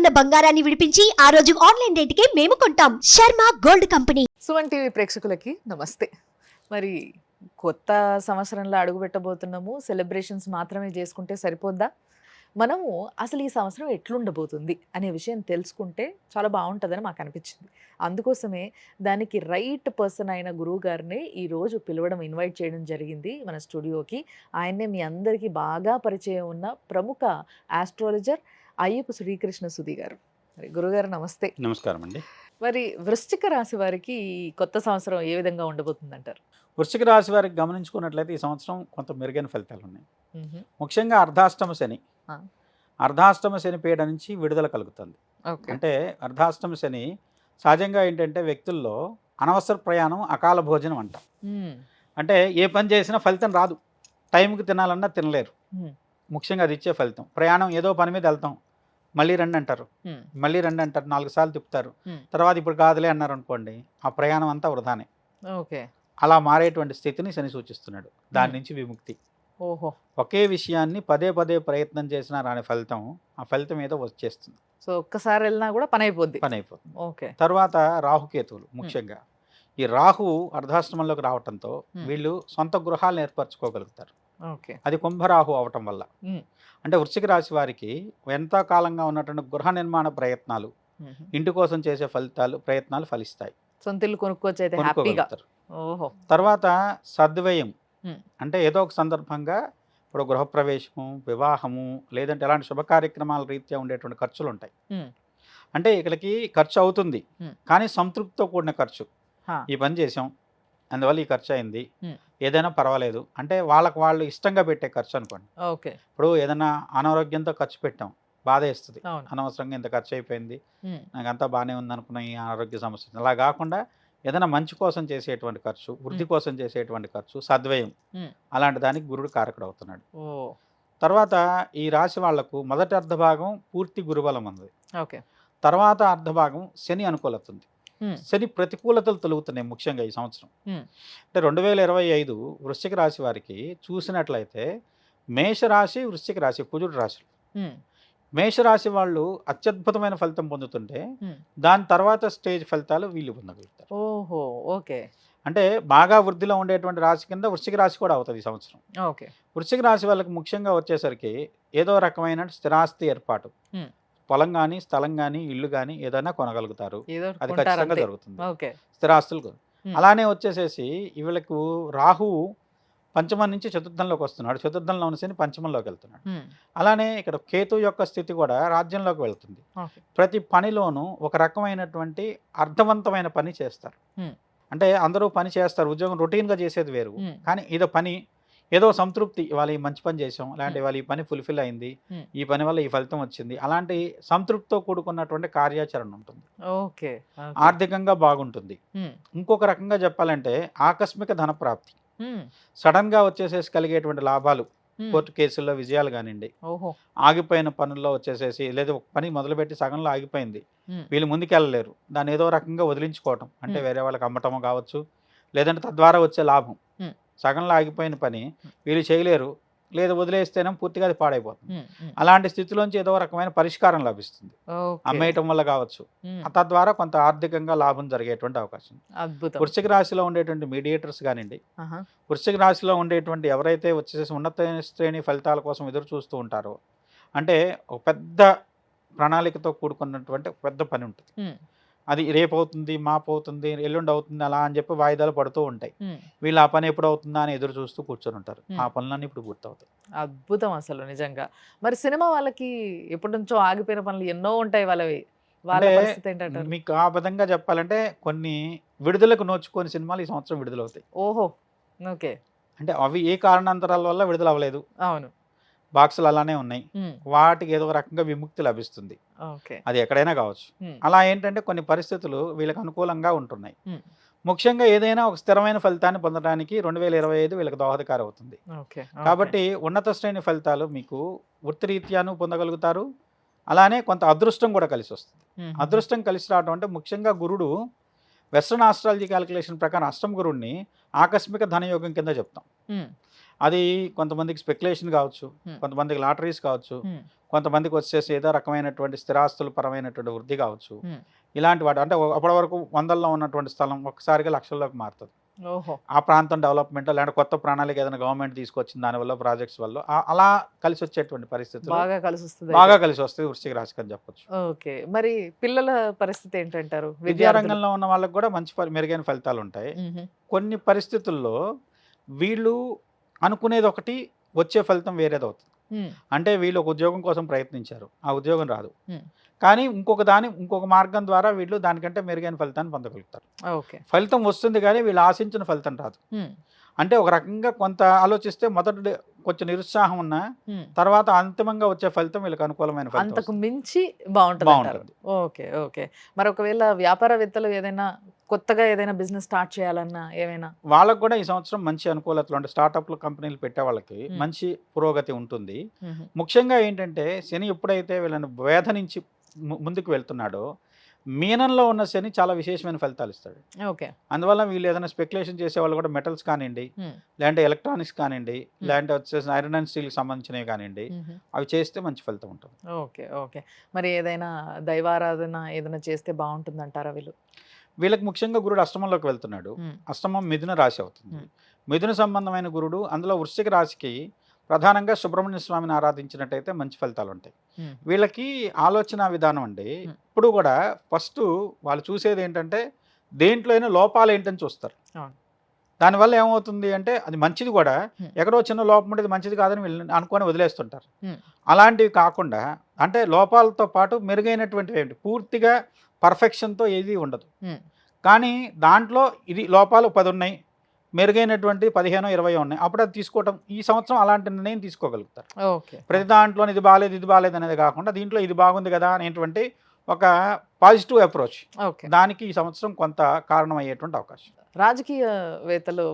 ఉన్న బంగారాన్ని విడిపించి ఆ రోజు ఆన్లైన్ రేటుకే మేము కొంటాం. Sharma gold company. Suman TV ప్రేక్షకులకి నమస్తే. మరి కొత్త సంవత్సరంలో అడుగుపెట్టబోతున్నాము. సెలబ్రేషన్స్ మాత్రమే చేసుకుంటే సరిపోద్దా? మనము అసలు ఈ సంవత్సరం ఎట్లుండబోతుంది అనే విషయం తెలుసుకుంటే చాలా బాగుంటుందని మాకు అనిపించింది. అందుకోసమే దానికి రైట్ పర్సన్ అయిన గురువు గారిని ఈరోజు పిలవడం, ఇన్వైట్ చేయడం జరిగింది మన స్టూడియోకి. ఆయన్నే మీ అందరికీ బాగా పరిచయం ఉన్న ప్రముఖ ఆస్ట్రాలజర్ అయ్యపు శ్రీకృష్ణ సుధీ గారు. మరి గురుగారు నమస్తే. నమస్కారం అండి. మరి వృశ్చిక రాశి వారికి ఈ కొత్త సంవత్సరం ఏ విధంగా ఉండబోతుందంటారు? వృశ్చిక రాశి వారికి గమనించుకున్నట్లయితే ఈ సంవత్సరం కొంత మెరుగైన ఫలితాలు ఉన్నాయి. ముఖ్యంగా అర్ధాష్టమ శని, ఆ. అర్ధాష్టమ శని పీడ నుంచి విడుదల కలుగుతుంది. ఓకే. అంటే అర్ధాష్టమ శని సహజంగా ఏంటంటే వ్యక్తుల్లో అనవసర ప్రయాణం, అకాల భోజనం అంటాం. అంటే ఏ పని చేసినా ఫలితం రాదు, టైంకి తినాలన్నా తినలేరు. ముఖ్యంగా అది ఇచ్చే ఫలితం. ప్రయాణం ఏదో పని మీద వెళ్తాం, మళ్ళీ రండి అంటారు, మళ్ళీ రండి అంటారు, 4 సార్లు తిప్పుతారు, తర్వాత ఇప్పుడు కాదులే అన్నారు అనుకోండి, ఆ ప్రయాణం అంతా వృధానే. ఓకే. అలా మారేటువంటి స్థితిని శని సూచిస్తున్నాడు. దాని నుంచి విముక్తి. ఓహో. ఒకే విషయాన్ని పదే పదే ప్రయత్నం చేసినా రాని ఫలితం, ఆ ఫలితం ఏదో వచ్చేస్తుంది. సో ఒక్కసారి వెళ్ళినా కూడా పని అయిపోద్ది. ఓకే. తర్వాత రాహుకేతువులు, ముఖ్యంగా ఈ రాహు అర్ధాష్టమంలోకి రావటంతో వీళ్ళు సొంత గృహాలను ఏర్పరచుకోగలుగుతారు. ఓకే. అది కుంభరాహు అవటం వల్ల. అంటే వృశ్చిక రాశి వారికి ఎంతో కాలంగా ఉన్నటువంటి గృహ నిర్మాణ ప్రయత్నాలు, ఇంటి కోసం చేసే ప్రయత్నాలు ఫలిస్తాయి. సొంత ఇల్లు కొనుక్కోవచ్చు అయితే హ్యాపీగా. కొనుక్కోగలుగుతారు. ఓహో. తర్వాత సద్వ్యయం, అంటే ఏదో ఒక సందర్భంగా ఇప్పుడు గృహప్రవేశము, వివాహము, లేదంటే ఎలాంటి శుభ కార్యక్రమాల రీత్యా ఉండేటువంటి ఖర్చులు ఉంటాయి. అంటే ఇక్కడికి ఖర్చు అవుతుంది, కానీ సంతృప్తితో కూడిన ఖర్చు. ఈ పని చేసాం, అందువల్ల ఈ ఖర్చు అయింది, ఏదైనా పర్వాలేదు అంటే వాళ్ళకు వాళ్ళు ఇష్టంగా పెట్టే ఖర్చు అనుకోండి. ఓకే. ఇప్పుడు ఏదైనా అనారోగ్యంతో ఖర్చు పెట్టాం, బాధ వేస్తుంది, అనవసరంగా ఇంత ఖర్చు అయిపోయింది, నాకు అంతా బాగానే ఉంది అనుకున్న ఈ అనారోగ్య సమస్య. అలా కాకుండా ఏదైనా మంచి కోసం చేసేటువంటి ఖర్చు, వృద్ధి కోసం చేసేటువంటి ఖర్చు, సద్వ్యయం, అలాంటి దానికి గురుడు కారకుడు అవుతున్నాడు. తర్వాత ఈ రాశి వాళ్లకు మొదటి అర్ధభాగం పూర్తి గురుబలం ఉంది. ఓకే. తర్వాత అర్ధభాగం శని అనుకూలత ఉంది. శని ప్రతికూలతలు తొలుగుతున్నాయి ముఖ్యంగా ఈ సంవత్సరం. అంటే 2025 వృశ్చిక రాశి వారికి చూసినట్లయితే మేషరాశి, వృశ్చిక రాశి, కుజుడు రాశులు. మేషరాశి వాళ్ళు అత్యద్భుతమైన ఫలితం పొందుతుంటే దాని తర్వాత స్టేజ్ ఫలితాలు వీళ్ళు పొందగలుగుతారు. ఓహో. ఓకే. అంటే బాగా వృద్ధిలో ఉండేటువంటి రాశి కింద వృశ్చిక రాశి కూడా అవుతుంది ఈ సంవత్సరం. ఓకే. వృశ్చిక రాశి వాళ్ళకి ముఖ్యంగా వచ్చేసరికి ఏదో రకమైన స్థిరాస్తి ఏర్పాటు, పొలం కానీ, స్థలం కానీ, ఇల్లు కానీ ఏదైనా కొనగలుగుతారు. అది ఖచ్చితంగా జరుగుతుంది. స్థిరాస్తులు. అలానే వచ్చేసేసి వీళ్ళకు రాహువు పంచమం నుంచి చతుర్థంలోకి వస్తున్నాడు, చతుర్థంలో ఉన్న శని పంచమంలోకి వెళ్తున్నాడు. అలానే ఇక్కడ కేతు యొక్క స్థితి కూడా రాజ్యంలోకి వెళ్తుంది. ప్రతి పనిలోనూ ఒక రకమైనటువంటి అర్థవంతమైన పని చేస్తారు. అంటే అందరూ పని చేస్తారు, ఉద్యోగం రొటీన్గా చేసేది వేరు, కానీ ఇదో పని, ఏదో సంతృప్తి, ఇవాళ ఈ మంచి పని చేసాం, అలాంటి ఇవాళ ఈ పని ఫుల్ఫిల్ అయింది, ఈ పని వల్ల ఈ ఫలితం వచ్చింది, అలాంటి సంతృప్తితో కూడుకున్నటువంటి కార్యాచరణ ఉంటుంది. ఓకే. ఆర్థికంగా బాగుంటుంది. ఇంకొక రకంగా చెప్పాలంటే ఆకస్మిక ధన ప్రాప్తి, సడన్ గా వచ్చేసేసి కలిగేటువంటి లాభాలు, కోర్టు కేసుల్లో విజయాలు కానివ్వండి, ఆగిపోయిన పనుల్లో వచ్చేసేసి, లేదా ఒక పని మొదలుపెట్టి సగంలో ఆగిపోయింది, వీళ్ళు ముందుకెళ్ళలేరు, దాన్ని ఏదో రకంగా వదిలించుకోవటం, అంటే వేరే వాళ్ళకి అమ్మటం కావచ్చు, లేదంటే తద్వారా వచ్చే లాభం. సగంలో ఆగిపోయిన పని వీళ్ళు చేయలేరు, లేదా వదిలేస్తేనే పూర్తిగా అది పాడైపోతుంది. అలాంటి స్థితిలోంచి ఏదో రకమైన పరిష్కారం లభిస్తుంది, అమ్మేయటం వల్ల కావచ్చు, తద్వారా కొంత ఆర్థికంగా లాభం జరిగేటువంటి అవకాశం. వృశ్చిక రాశిలో ఉండేటువంటి మీడియేటర్స్ కానివ్వండి, వృశ్చిక రాశిలో ఉండేటువంటి ఎవరైతే వచ్చేసి ఉన్నత శ్రేణి ఫలితాల కోసం ఎదురు చూస్తూ ఉంటారో, అంటే ఒక పెద్ద ప్రణాళికతో కూడుకున్నటువంటి ఒక పెద్ద పని ఉంటుంది, అది రేపు అవుతుంది, మాపు అవుతుంది, ఎల్లుండి అవుతుంది, అలా అని చెప్పి వాయిదాలు పడుతూ ఉంటాయి. వీళ్ళు ఆ పని ఎప్పుడు అవుతుందా అని ఎదురు చూస్తూ కూర్చొని ఉంటారు. ఆ పనులన్నీ ఇప్పుడు పూర్తవుతాయి. అద్భుతం అసలు నిజంగా. మరి సినిమా వాళ్ళకి ఎప్పటి నుంచో ఆగిపోయిన పనులు ఎన్నో ఉంటాయి, వాళ్ళ పరిస్థితి ఏంటంటారు? మీకు ఆ విధంగా చెప్పాలంటే కొన్ని విడుదలకు నోచుకొని సినిమాలు ఈ సంవత్సరం విడుదలవుతాయి. ఓహో. ఓకే. అంటే అవి ఏ కారణాంతరాల వల్ల విడుదల అవ్వలేదు, అవును, బాక్సులు అలానే ఉన్నాయి, వాటికి ఏదో రకంగా విముక్తి లభిస్తుంది. అది ఎక్కడైనా కావచ్చు. అలా ఏంటంటే కొన్ని పరిస్థితులు వీళ్ళకి అనుకూలంగా ఉంటున్నాయి. ముఖ్యంగా ఏదైనా ఒక స్థిరమైన ఫలితాన్ని పొందడానికి 2025 వీళ్ళకి దోహదకారం అవుతుంది. కాబట్టి ఉన్నత శ్రేణి ఫలితాలు మీకు వృత్తిరీత్యాను పొందగలుగుతారు. అలానే కొంత అదృష్టం కూడా కలిసి వస్తుంది. అదృష్టం కలిసి రావడం అంటే ముఖ్యంగా గురుడు వెస్ట్రన్ ఆస్ట్రాలజీ క్యాలిక్యులేషన్ ప్రకారం అష్టమ గురుడిని ఆకస్మిక ధనయోగం కింద చెప్తాం. అది కొంతమందికి స్పెక్యులేషన్ కావచ్చు, కొంతమందికి లాటరీస్ కావచ్చు, కొంతమందికి వచ్చేసి ఏదో రకమైనటువంటి స్థిరాస్తుల పరమైనటువంటి వృద్ధి కావచ్చు. ఇలాంటి వాటి అంటే అప్పటి వరకు వందల్లో ఉన్నటువంటి స్థలం ఒక్కసారిగా లక్షల్లోకి మారుతుంది. ఓహో. ఆ ప్రాంతం డెవలప్మెంట్ లేదంటే కొత్త ప్రణాళిక ఏదైనా గవర్నమెంట్ తీసుకొచ్చిన దానివల్ల ప్రాజెక్ట్స్ వల్ల అలా కలిసి వచ్చేటువంటి పరిస్థితులు బాగా కలిసి వస్తుంది. బాగా కలిసి వస్తుంది వృశ్చిక రాశికి అని చెప్పొచ్చు. ఓకే. మరి పిల్లల పరిస్థితి ఏంటంటారు? విద్యారంగంలో ఉన్న వాళ్ళకి కూడా మంచి మెరుగైన ఫలితాలు ఉంటాయి. కొన్ని పరిస్థితుల్లో వీళ్ళు అనుకునేది ఒకటి, వచ్చే ఫలితం వేరేది అవుతుంది. అంటే వీళ్ళు ఒక ఉద్యోగం కోసం ప్రయత్నించారు, ఆ ఉద్యోగం రాదు, కానీ ఇంకొక మార్గం ద్వారా వీళ్ళు దానికంటే మెరుగైన ఫలితాన్ని పొందగలుగుతారు. ఫలితం వస్తుంది కానీ వీళ్ళు ఆశించిన ఫలితం రాదు. అంటే ఒక రకంగా కొంత ఆలోచిస్తే మొదటి కొంచెం నిరుత్సాహం ఉన్నా తర్వాత అంతిమంగా వచ్చే ఫలితం వీళ్ళకి అనుకూలమైన ఫలితం, అంతకు మించి బాగుంటుంది. Okay okay. మరి ఒకవేళ వ్యాపారవేత్తలు ఏదైనా కొత్తగా ఏదైనా బిజినెస్ స్టార్ట్ చేయాలన్నా ఏమైనా వాళ్ళకు కూడా ఈ సంవత్సరం మంచి అనుకూలతలు అంటే స్టార్టప్లు కంపెనీలు పెట్టే వాళ్ళకి మంచి పురోగతి ఉంటుంది. ముఖ్యంగా ఏంటంటే శని ఎప్పుడైతే వీళ్ళని వేధ నుంచి ముందుకు వెళ్తున్నాడో మీనంలో ఉన్న శని చాలా విశేషమైన ఫలితాలు ఇస్తాడు. ఓకే. అందువల్ల వీళ్ళు ఏదైనా స్పెక్యులేషన్ చేసే వాళ్ళు కూడా మెటల్స్ కానివ్వండి, లేదంటే ఎలక్ట్రానిక్స్ కానివ్వండి, లేదంటే వచ్చేసి ఐరన్ అండ్ స్టీల్కి సంబంధించినవి కానివ్వండి, అవి చేస్తే మంచి ఫలితం ఉంటుంది. Okay okay. మరి ఏదైనా దైవారాధన ఏదైనా చేస్తే బాగుంటుంది అంటారా? వీళ్ళకి ముఖ్యంగా గురుడు అష్టమంలోకి వెళ్తున్నాడు. అష్టమం మిథున రాశి అవుతుంది. మిథున సంబంధమైన గురుడు అందులో వృశ్చిక రాశికి ప్రధానంగా సుబ్రహ్మణ్య స్వామిని ఆరాధించినట్టయితే మంచి ఫలితాలు ఉంటాయి. వీళ్ళకి ఆలోచన విధానం అండి ఇప్పుడు కూడా ఫస్ట్ వాళ్ళు చూసేది ఏంటంటే దేంట్లో అయినా లోపాలు ఏంటని చూస్తారు. దానివల్ల ఏమవుతుంది అంటే అది మంచిది కూడా ఎక్కడో చిన్న లోపం ఉండేది మంచిది కాదని వీళ్ళు అనుకొని వదిలేస్తుంటారు. అలాంటివి కాకుండా అంటే లోపాలతో పాటు మెరుగైనటువంటివి ఏంటి, పూర్తిగా పర్ఫెక్షన్తో ఏది ఉండదు, కానీ దాంట్లో ఇది లోపాలు 10 ఉన్నాయి, మెరుగైనటువంటి 15-20 ఉన్నాయి, అప్పుడు అది తీసుకోవటం. ఈ సంవత్సరం అలాంటి నిర్ణయం తీసుకోగలుగుతారు. ప్రతి దాంట్లో ఇది బాగాలేదు అనేది కాకుండా దీంట్లో ఇది బాగుంది కదా అనేటువంటి ఒక పాజిటివ్ అప్రోచ్, దానికి ఈ సంవత్సరం కొంత కారణమయ్యేటువంటి అవకాశం. రాజకీయవేత్తలు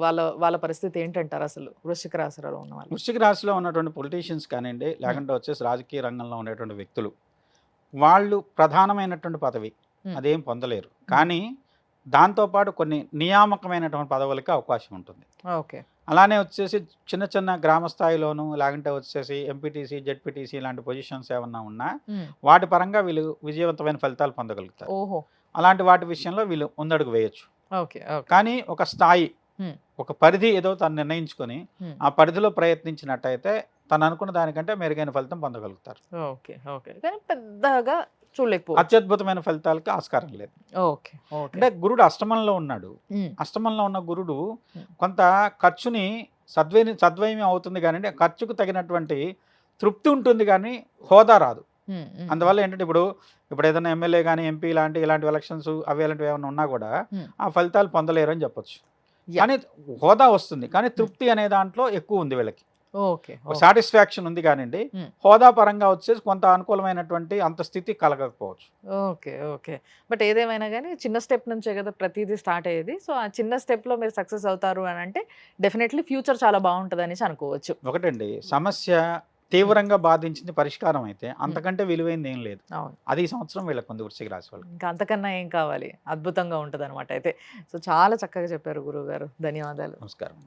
వాళ్ళ పరిస్థితి ఏంటంటారు అసలు వృశ్చిక రాశిలో ఉన్న వాళ్ళు? వృశ్చిక రాశిలో ఉన్నటువంటి పొలిటీషియన్స్ కానివ్వండి, లేకుంటే వచ్చేసి రాజకీయ రంగంలో ఉండేటువంటి వ్యక్తులు, వాళ్ళు ప్రధానమైనటువంటి పదవి అదేం పొందలేరు, కానీ దాంతోపాటు కొన్ని నియామకమైనటువంటి పదవులకి అవకాశం ఉంటుంది. ఓకే. అలానే వచ్చేసి చిన్న చిన్న గ్రామ స్థాయిలోను లేకుంటే వచ్చేసి ఎంపీటీసీ, జెడ్పీటీసీ ఇలాంటి పొజిషన్స్ ఏమన్నా ఉన్నా వాటి పరంగా వీళ్ళు విజయవంతమైన ఫలితాలు పొందగలుగుతారు. అలాంటి వాటి విషయంలో వీళ్ళు ముందడుగు వేయచ్చు. కానీ ఒక స్థాయి, ఒక పరిధి ఏదో తను నిర్ణయించుకొని ఆ పరిధిలో ప్రయత్నించినట్టయితే తను అనుకున్న దానికంటే మెరుగైన ఫలితం పొందగలుగుతారు. Okay okay. కానీ పెద్దగా చూడలేకపోవచ్చు, అత్యద్భుతమైన ఫలితాలకి ఆస్కారం లేదు. అంటే గురుడు అష్టమంలో ఉన్నాడు. అష్టమంలో ఉన్న గురుడు కొంత ఖర్చుని సద్వయమే అవుతుంది కానీ ఖర్చుకు తగినటువంటి తృప్తి ఉంటుంది కానీ హోదా రాదు. అందువల్ల ఏంటంటే ఇప్పుడు ఏదైనా ఎమ్మెల్యే కానీ ఎంపీ ఇలాంటి ఎలక్షన్స్ అవి ఇలాంటివి ఏమైనా ఉన్నా కూడా ఆ ఫలితాలు పొందలేరు అని చెప్పొచ్చు. కానీ హోదా వస్తుంది, కానీ తృప్తి అనే దాంట్లో ఎక్కువ ఉంది వీళ్ళకి. సాటిస్ఫాక్షన్ ఉంది కానివ్వండి, హోదా పరంగా వచ్చేసి కొంత అనుకూలమైనటువంటి అంత స్థితి కలగకపోవచ్చు. Okay okay. బట్ ఏదేమైనా కానీ చిన్న స్టెప్ నుంచే కదా ప్రతిదీ స్టార్ట్ అయ్యేది. సో ఆ చిన్న స్టెప్లో మీరు సక్సెస్ అవుతారు అని అంటే డెఫినెట్లీ ఫ్యూచర్ చాలా బాగుంటుంది అనేసి అనుకోవచ్చు. ఒకటండి, సమస్య తీవ్రంగా బాధించింది పరిష్కారం అయితే అంతకంటే విలువైంది ఏం లేదు. అది ఈ సంవత్సరం వీళ్ళకి ఉంది వృశ్చిక రాశి వాళ్ళు. ఇంకా అంతకన్నా ఏం కావాలి, అద్భుతంగా ఉంటుంది అనమాట. అయితే సో చాలా చక్కగా చెప్పారు గురువు గారు, ధన్యవాదాలు. నమస్కారం.